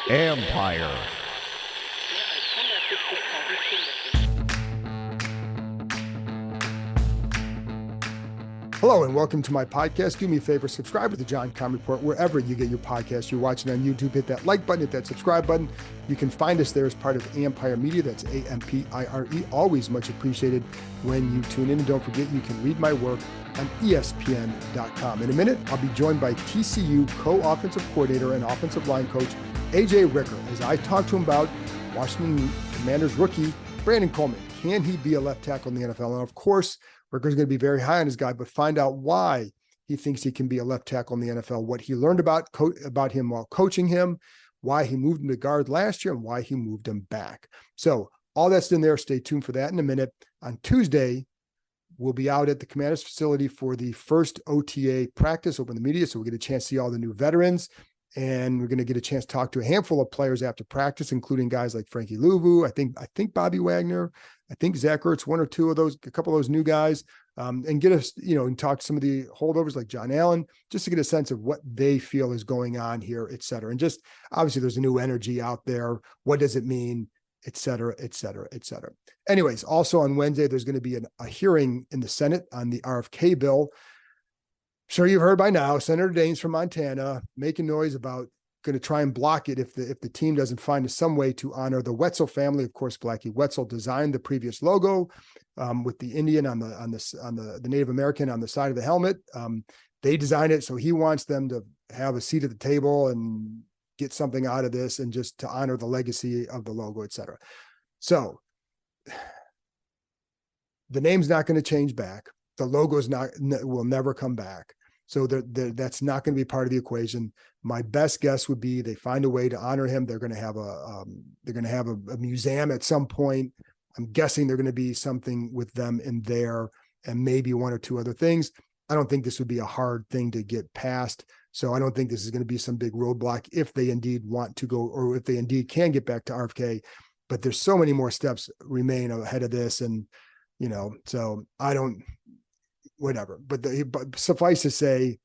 Empire. Hello and welcome to my podcast. Do me a favor, subscribe to the John Comm Report wherever you get your podcast. You're watching on YouTube, hit that like button, hit that subscribe button. You can find us there as part of Empire Media. That's A-M-P-I-R-E. Always much appreciated when you tune in. And don't forget, you can read my work on ESPN.com. In a minute, I'll be joined by TCU co-offensive coordinator and offensive line coach, AJ Ricker, as I talk to him about Washington Commanders rookie, Brandon Coleman. Can he be a left tackle in the NFL? And of course, Ricker's going to be very high on his guy, but find out why he thinks he can be a left tackle in the NFL, what he learned about him while coaching him, why he moved him to guard last year, and why he moved him back. So all that's in there. Stay tuned for that in a minute. On Tuesday, we'll be out at the Commanders facility for the first OTA practice, open the media, so we'll get a chance to see all the new veterans. And we're going to get a chance to talk to a handful of players after practice, including guys like Frankie Louvu, I think Bobby Wagner, I think Zach Ertz, one or two of those, a couple of those new guys, and get us, and talk to some of the holdovers like John Allen, just to get a sense of what they feel is going on here, et cetera. And just obviously there's a new energy out there. What does it mean, et cetera, et cetera, et cetera. Anyways, also on Wednesday, there's going to be a hearing in the Senate on the RFK bill. Sure, you've heard by now, Senator Daines from Montana making noise about going to try and block it if the team doesn't find some way to honor the Wetzel family. Of course, Blackie Wetzel designed the previous logo with the Indian on the Native American on the side of the helmet. They designed it, so he wants them to have a seat at the table and get something out of this, and just to honor the legacy of the logo, et cetera. So the name's not going to change back. The logo will never come back. So that's not going to be part of the equation. My best guess would be they find a way to honor him. They're going to have a museum at some point. I'm guessing they're going to be something with them in there, and maybe one or two other things. I don't think this would be a hard thing to get past. So I don't think this is going to be some big roadblock if they indeed want to go, or if they indeed can get back to RFK. But there's so many more steps remain ahead of this, and so I don't. Whatever, but suffice to say,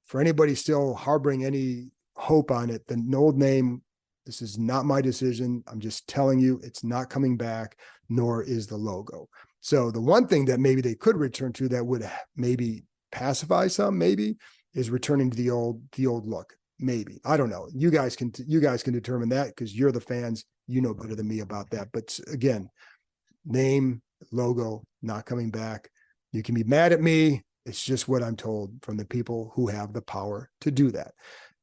for anybody still harboring any hope on it, the old name, this is not my decision. I'm just telling you, it's not coming back, nor is the logo. So the one thing that maybe they could return to that would maybe pacify some, maybe, is returning to the old look. Maybe, I don't know. You guys can determine that, because you're the fans. You know better than me about that. But again, name, logo, not coming back. You can be mad at me. It's just what I'm told from the people who have the power to do that.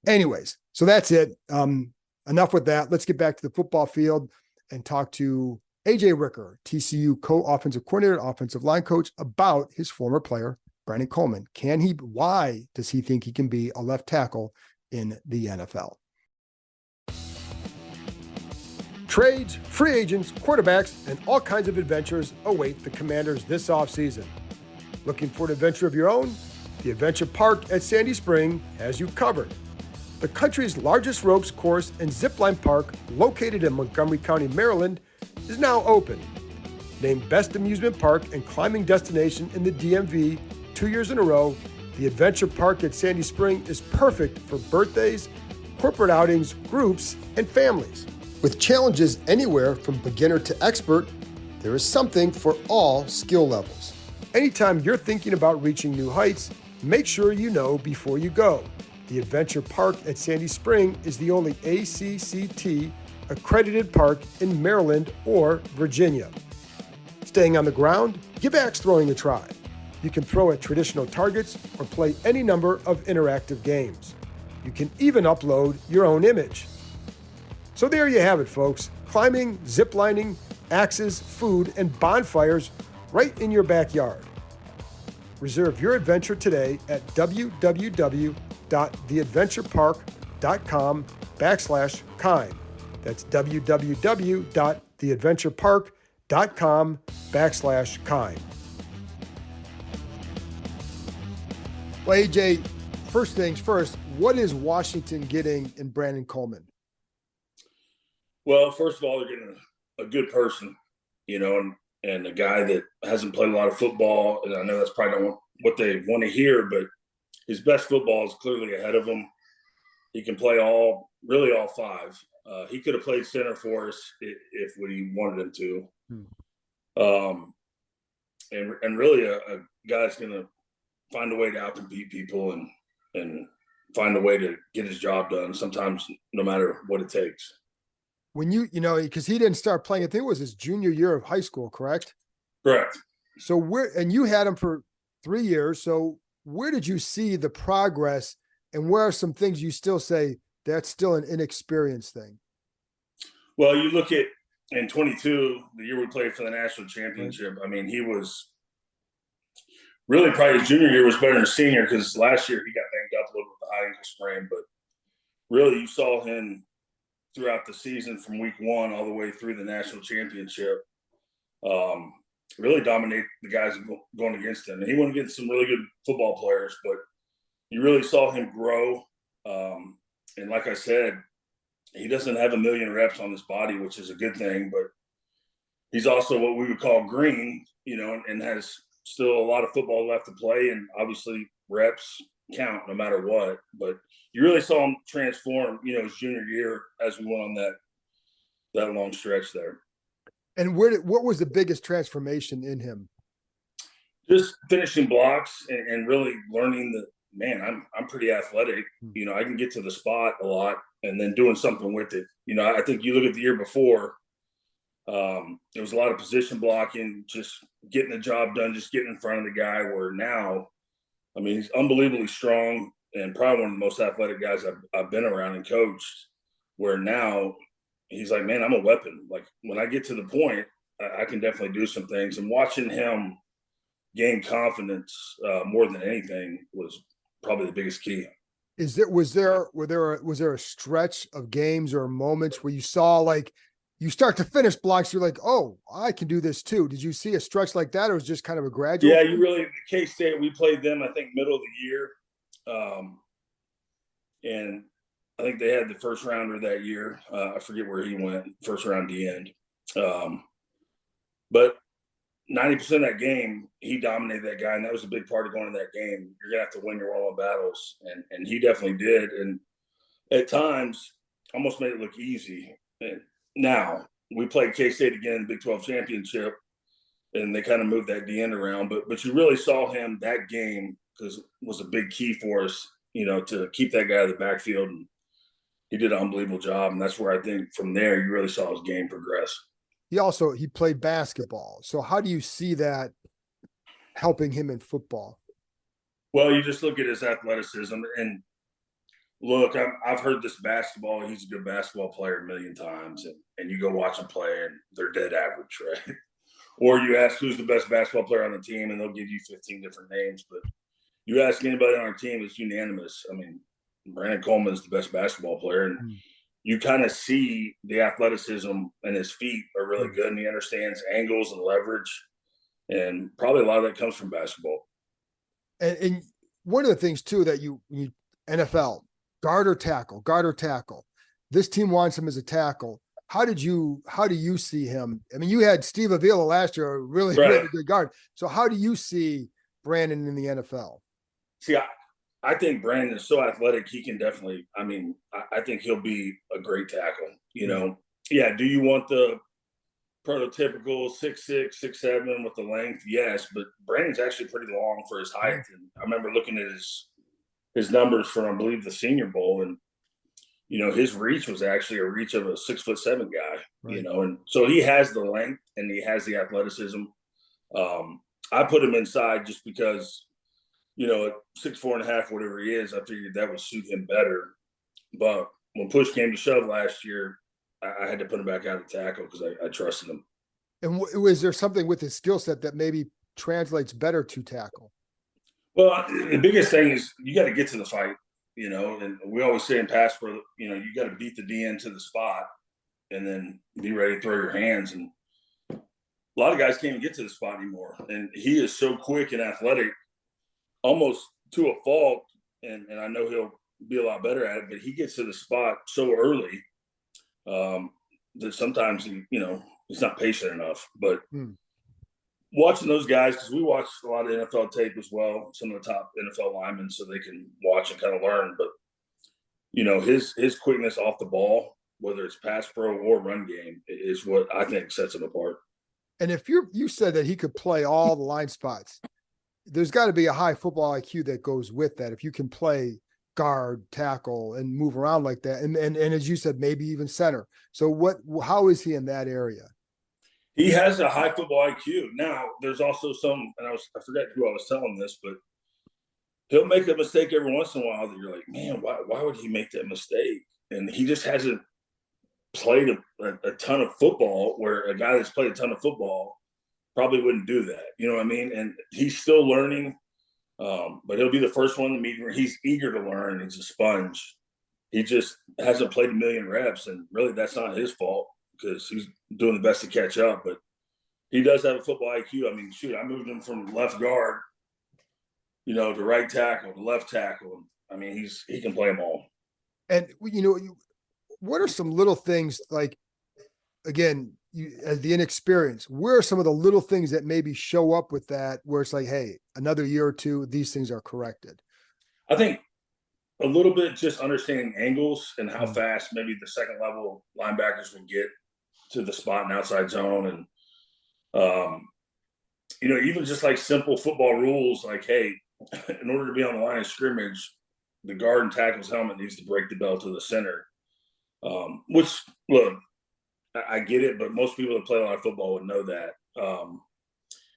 Anyways, so that's it. Enough with that. Let's get back to the football field and talk to AJ Ricker, TCU co-offensive coordinator, offensive line coach, about his former player, Brandon Coleman. Why does he think he can be a left tackle in the NFL? Trades, free agents, quarterbacks, and all kinds of adventures await the Commanders this offseason. Looking for an adventure of your own? The Adventure Park at Sandy Spring has you covered. The country's largest ropes course and zipline park, located in Montgomery County, Maryland, is now open. Named Best Amusement Park and Climbing Destination in the DMV 2 years in a row, the Adventure Park at Sandy Spring is perfect for birthdays, corporate outings, groups, and families. With challenges anywhere from beginner to expert, there is something for all skill levels. Anytime you're thinking about reaching new heights, make sure you know before you go. The Adventure Park at Sandy Spring is the only ACCT accredited park in Maryland or Virginia. Staying on the ground, give axe throwing a try. You can throw at traditional targets or play any number of interactive games. You can even upload your own image. So there you have it, folks. Climbing, ziplining, axes, food, and bonfires right in your backyard. Reserve your adventure today at www.theadventurepark.com/Kime. That's www.theadventurepark.com/Kime. Well, AJ, first things first, what is Washington getting in Brandon Coleman? Well, first of all, they're getting a good person, and a guy that hasn't played a lot of football. And I know that's probably not what they want to hear, but his best football is clearly ahead of him. He can play really all five. He could have played center for us if we wanted him to. And really a guy's going to find a way to outcompete people and find a way to get his job done, sometimes no matter what it takes. When because he didn't start playing, I think it was his junior year of high school, correct? Correct. So and you had him for 3 years. So where did you see the progress, and where are some things you still say that's still an inexperienced thing? Well, you look at in 22, the year we played for the national championship. Right. I mean, he was really probably his junior year was better than his senior, because last year he got banged up a little with the high ankle sprain. But really, you saw him throughout the season from week 1 all the way through the national championship. Really dominate the guys going against him. And he went against some really good football players, but you really saw him grow. And like I said, he doesn't have a million reps on his body, which is a good thing, but he's also what we would call green, and has still a lot of football left to play. And obviously reps count no matter what, but you really saw him transform, his junior year as we went on that long stretch there. And what was the biggest transformation in him? Just finishing blocks and really learning that, man, I'm pretty athletic. I can get to the spot a lot, and then doing something with it. I think you look at the year before, there was a lot of position blocking, just getting the job done, just getting in front of the guy, where now, I mean, he's unbelievably strong and probably one of the most athletic guys I've been around and coached, where now he's like, man, I'm a weapon. Like, when I get to the point, I can definitely do some things. And watching him gain confidence more than anything was probably the biggest key. Was there a stretch of games or moments where you saw, like, you start to finish blocks, you're like, oh, I can do this too? Did you see a stretch like that, or was it just kind of a gradual? Yeah, K-State, we played them, I think, middle of the year. And I think they had the first rounder that year. I forget where he went, first round D end. But 90% of that game, he dominated that guy, and that was a big part of going to that game. You're going to have to win your one-on-one battles, and he definitely did. And at times, almost made it look easy. And now, we played K-State again in the Big 12 championship, and they kind of moved that D end around. But you really saw him that game, because it was a big key for us, to keep that guy out of the backfield. And he did an unbelievable job, and that's where I think from there you really saw his game progress. He played basketball. So how do you see that helping him in football? Well, you just look at his athleticism, and look, I've heard this basketball. He's a good basketball player a million times, and you go watch him play, and they're dead average, right? Or you ask who's the best basketball player on the team, and they'll give you 15 different names. But you ask anybody on our team, it's unanimous. I mean, Brandon Coleman is the best basketball player, and you kind of see the athleticism, and his feet are really good, and he understands angles and leverage, and probably a lot of that comes from basketball. And one of the things too that you NFL, guard or tackle. This team wants him as a tackle. How do you see him? I mean, you had Steve Avila last year, a really good guard. So how do you see Brandon in the NFL? See, I think Brandon is so athletic, he can definitely, I think he'll be a great tackle. Yeah, do you want the prototypical 6'6", 6'7" with the length? Yes, but Brandon's actually pretty long for his height. And I remember looking at his numbers from, I believe, the Senior Bowl, and his reach was actually a reach of a 6'7" guy. Right. And so he has the length and he has the athleticism. I put him inside just because, at 6'4.5", whatever he is, I figured that would suit him better. But when push came to shove last year, I had to put him back out of tackle because I trusted him. And was there something with his skill set that maybe translates better to tackle? Well, the biggest thing is you got to get to the fight, and we always say in pass pro, you got to beat the DN to the spot and then be ready to throw your hands. And a lot of guys can't even get to the spot anymore. And he is so quick and athletic, almost to a fault. And I know he'll be a lot better at it, but he gets to the spot so early that sometimes, he's not patient enough. But watching those guys, because we watch a lot of NFL tape as well, some of the top NFL linemen, so they can watch and kind of learn. But his quickness off the ball, whether it's pass pro or run game, is what I think sets him apart. And if you said that he could play all the line spots, there's got to be a high football IQ that goes with that. If you can play guard, tackle, and move around like that, and as you said, maybe even center. So how is he in that area? He has a high football IQ. Now, there's also some, and I forget who I was telling this, but he'll make a mistake every once in a while that you're like, man, why would he make that mistake? And he just hasn't played a ton of football, where a guy that's played a ton of football probably wouldn't do that. You know what I mean? And he's still learning, but he'll be the first one to meet where he's eager to learn. He's a sponge. He just hasn't played a million reps, and really that's not his fault because he's doing the best to catch up. But he does have a football IQ. I mean, shoot, I moved him from left guard, to right tackle, to left tackle. I mean, he can play them all. And what are some little things, like, again, as the inexperience, where are some of the little things that maybe show up with that, where it's like, hey, another year or two, these things are corrected? I think a little bit just understanding angles and how fast maybe the second level linebackers will get to the spot and outside zone. And, even just like simple football rules, like, hey, in order to be on the line of scrimmage, the guard and tackle's helmet needs to break the bell to the center. Which, look, I get it, but most people that play a lot of football would know that.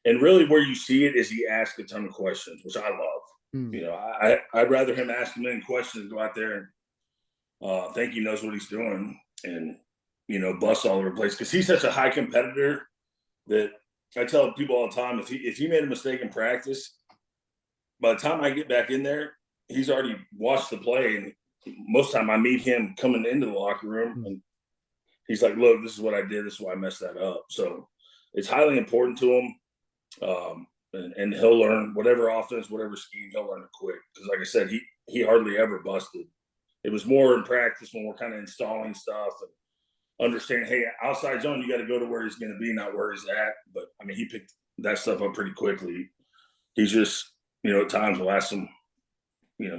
And really where you see it is he asks a ton of questions, which I love. I'd rather him ask a million questions, go out there and think he knows what he's doing and, bust all over the place. Because he's such a high competitor that I tell people all the time, if he made a mistake in practice, by the time I get back in there, he's already watched the play. And most of the time I meet him coming into the locker room and he's like, look, this is what I did. This is why I messed that up. So it's highly important to him. And he'll learn whatever offense, whatever scheme, he'll learn it quick. Because like I said, he hardly ever busted. It was more in practice when we're kind of installing stuff and understanding, hey, outside zone, you got to go to where he's going to be, not where he's at. But, I mean, he picked that stuff up pretty quickly. He's just, at times will ask some,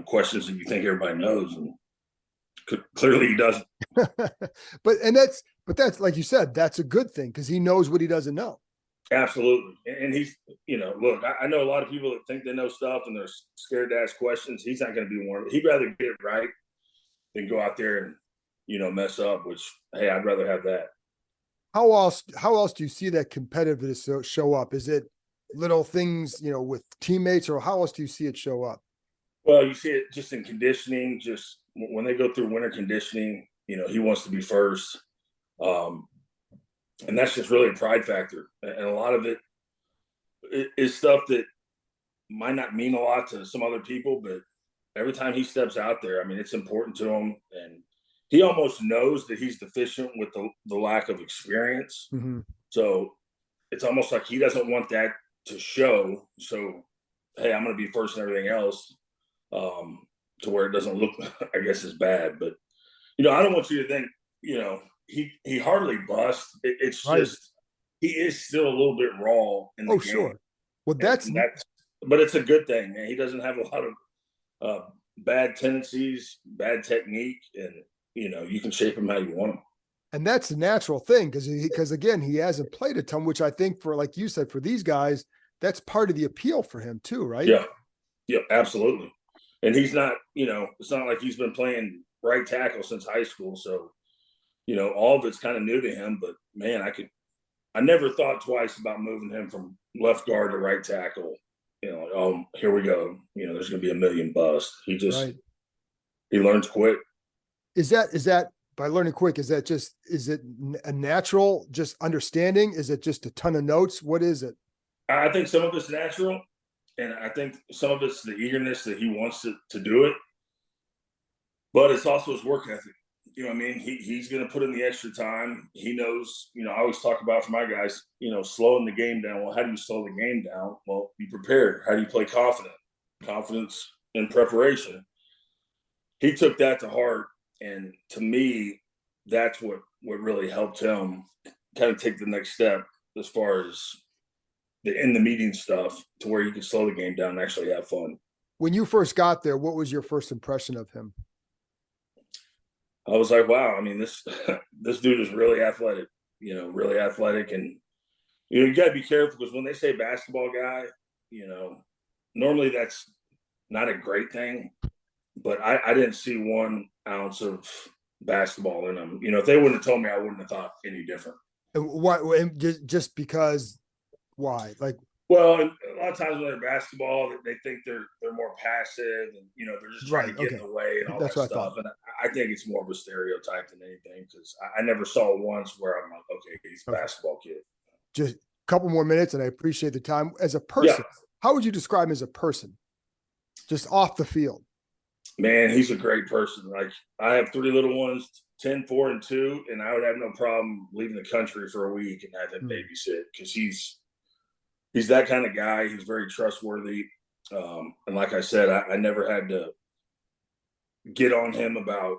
questions that you think everybody knows. And clearly he doesn't. But that's like you said, that's a good thing because he knows what he doesn't know. Absolutely. And he's, look, I know a lot of people that think they know stuff and they're scared to ask questions. He's not going to be one of them. He'd rather get it right than go out there and, mess up, which, hey, I'd rather have that. How else do you see that competitiveness show up? Is it little things, with teammates, or how else do you see it show up? Well, you see it just in conditioning, just when they go through winter conditioning, he wants to be first. And that's just really a pride factor. And a lot of it is stuff that might not mean a lot to some other people, but every time he steps out there, I mean, it's important to him. And he almost knows that he's deficient with the lack of experience. Mm-hmm. So it's almost like he doesn't want that to show. So, hey, I'm going to be first and everything else, to where it doesn't look, I guess, as bad. But, I don't want you to think, he hardly busts. It's right. Just he is still a little bit raw in the game. Sure. Well, but it's a good thing. Man. He doesn't have a lot of bad tendencies, bad technique, and you can shape him how you want him. And that's a natural thing because again, he hasn't played a ton, which I think for, like you said, for these guys, that's part of the appeal for him too, right? Yeah, absolutely. And he's not, it's not like he's been playing right tackle since high school, so. All of it's kind of new to him, but man, I never thought twice about moving him from left guard to right tackle. Here we go. There's going to be a million busts. He learns quick. Is that by learning quick? Is it a natural just understanding? Is it just a ton of notes? What is it? I think some of it's natural, and I think some of it's the eagerness that he wants to do it, but it's also his work ethic. I mean, he's going to put in the extra time. He knows, I always talk about for my guys, slowing the game down. Well, how do you slow the game down? Well, be prepared. How do you play confident? Confidence in preparation. He took that to heart. And to me, that's what really helped him kind of take the next step as far as the in the meeting stuff, to where you can slow the game down and actually have fun. When you first got there, what was your first impression of him? I was like, wow, I mean, this this dude is really athletic, really athletic. And, you got to be careful because when they say basketball guy, normally that's not a great thing. But I didn't see 1 ounce of basketball in him. If they wouldn't have told me, I wouldn't have thought any different. And why? And just because? Why? Like, well, a lot of times when they're basketball, they think they're more passive, and they're just trying to get in the way and all that stuff. And I think it's more of a stereotype than anything because I never saw once where I'm like, okay, he's a basketball kid. Just a couple more minutes, and I appreciate the time. As a person, how would you describe him as a person? Just off the field. Man, he's a great person. Like, I have 3 little ones, 10, 4, and 2, and I would have no problem leaving the country for a week and have him babysit because he's that kind of guy. He's very trustworthy. And like I said, I never had to get on him about,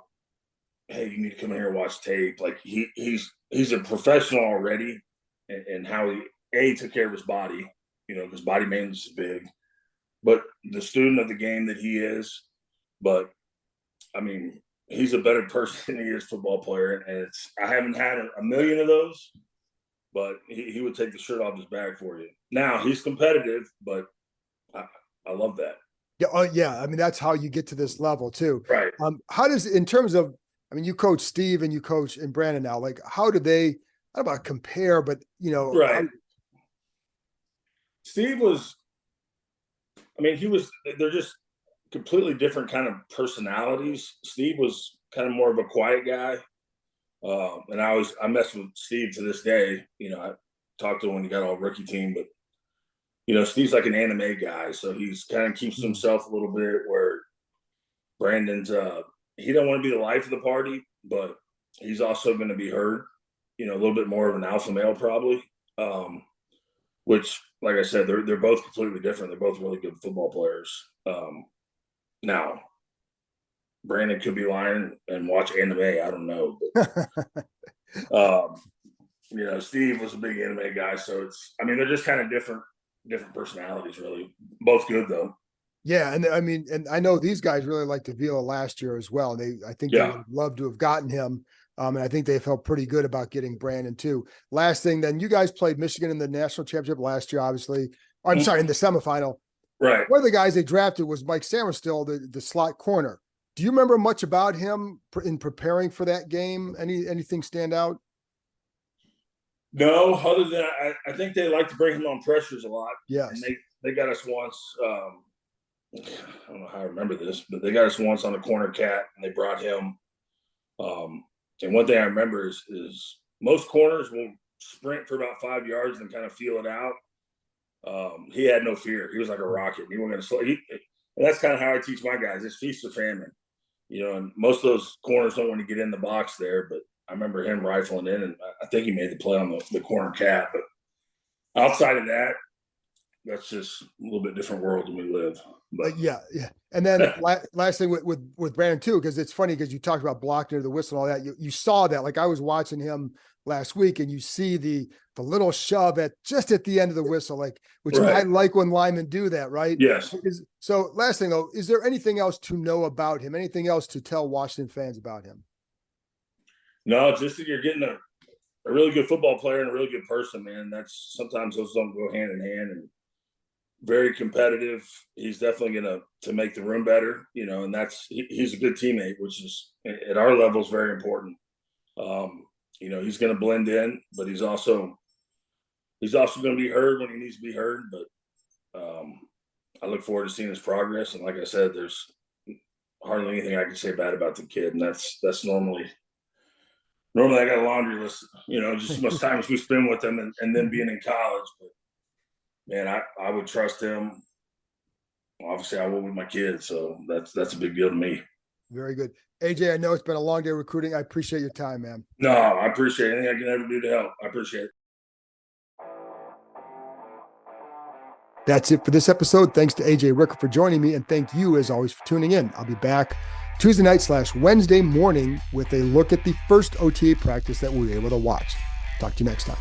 hey, you need to come in here and watch tape. Like, he's a professional already, and how he took care of his body, because body maintenance is big. But the student of the game that he is, but I mean, he's a better person than he is football player. And I haven't had a million of those, but he would take the shirt off his back for you. Now he's competitive, but I love that. Yeah. Oh, yeah. I mean, that's how you get to this level too. Right. How does, in terms of, I mean, you coach Steve and you coach and Brandon now, like, how do they, I don't know about compare, but right. Steve was, they're just completely different kind of personalities. Steve was kind of more of a quiet guy. And I mess with Steve to this day. I talked to him when he got all rookie team, but Steve's like an anime guy. So he's kind of keeps himself a little bit, where Brandon's, he don't want to be the life of the party, but he's also going to be heard, a little bit more of an alpha male probably. Which, like I said, they're both completely different. They're both really good football players. Now, Brandon could be lying and watch anime. I don't know. But, Steve was a big anime guy, so they're just kind of different personalities, really. Both good though. Yeah, and and I know these guys really liked Avila last year as well. I think they would love to have gotten him. And I think they felt pretty good about getting Brandon too. Last thing, then, you guys played Michigan in the national championship last year, obviously. I'm sorry, in the semifinal. Right. One of the guys they drafted was Mike Samerstill, the slot corner. Do you remember much about him in preparing for that game? Anything stand out? No, other than I think they like to bring him on pressures a lot. Yes. And they got us once. I don't know how I remember this, but they got us once on a corner cat, and they brought him. And one thing I remember is most corners will sprint for about 5 yards and kind of feel it out. He had no fear. He was like a rocket. He wasn't going to slow. And that's kind of how I teach my guys. It's feast or famine. And most of those corners don't want to get in the box there, but I remember him rifling in, and I think he made the play on the corner cat. But outside of that, that's just a little bit different world than we live. But yeah. And then last thing with Brandon too, because it's funny because you talked about blocking to the whistle and all that. You saw that. Like, I was watching him last week, and you see the little shove just at the end of the whistle, which I like when linemen do that, right? Yes. So last thing though, is there anything else to know about him? Anything else to tell Washington fans about him? No, just that you're getting a really good football player and a really good person, man. Sometimes those don't go hand in hand, and very competitive. He's definitely going to make the room better, and he's a good teammate, which is at our level is very important. He's going to blend in, but he's also going to be heard when he needs to be heard. But I look forward to seeing his progress. And like I said, there's hardly anything I can say bad about the kid. And that's normally I got a laundry list, just as much time as we spend with him and then being in college. But man, I would trust him. Obviously, I would with my kids. So that's a big deal to me. Very good. AJ, I know it's been a long day recruiting. I appreciate your time, man. No, I appreciate anything I can ever do to help. I appreciate it. That's it for this episode. Thanks to AJ Ricker for joining me, and thank you, as always, for tuning in. I'll be back Tuesday night / Wednesday morning with a look at the first OTA practice that we were able to watch. Talk to you next time.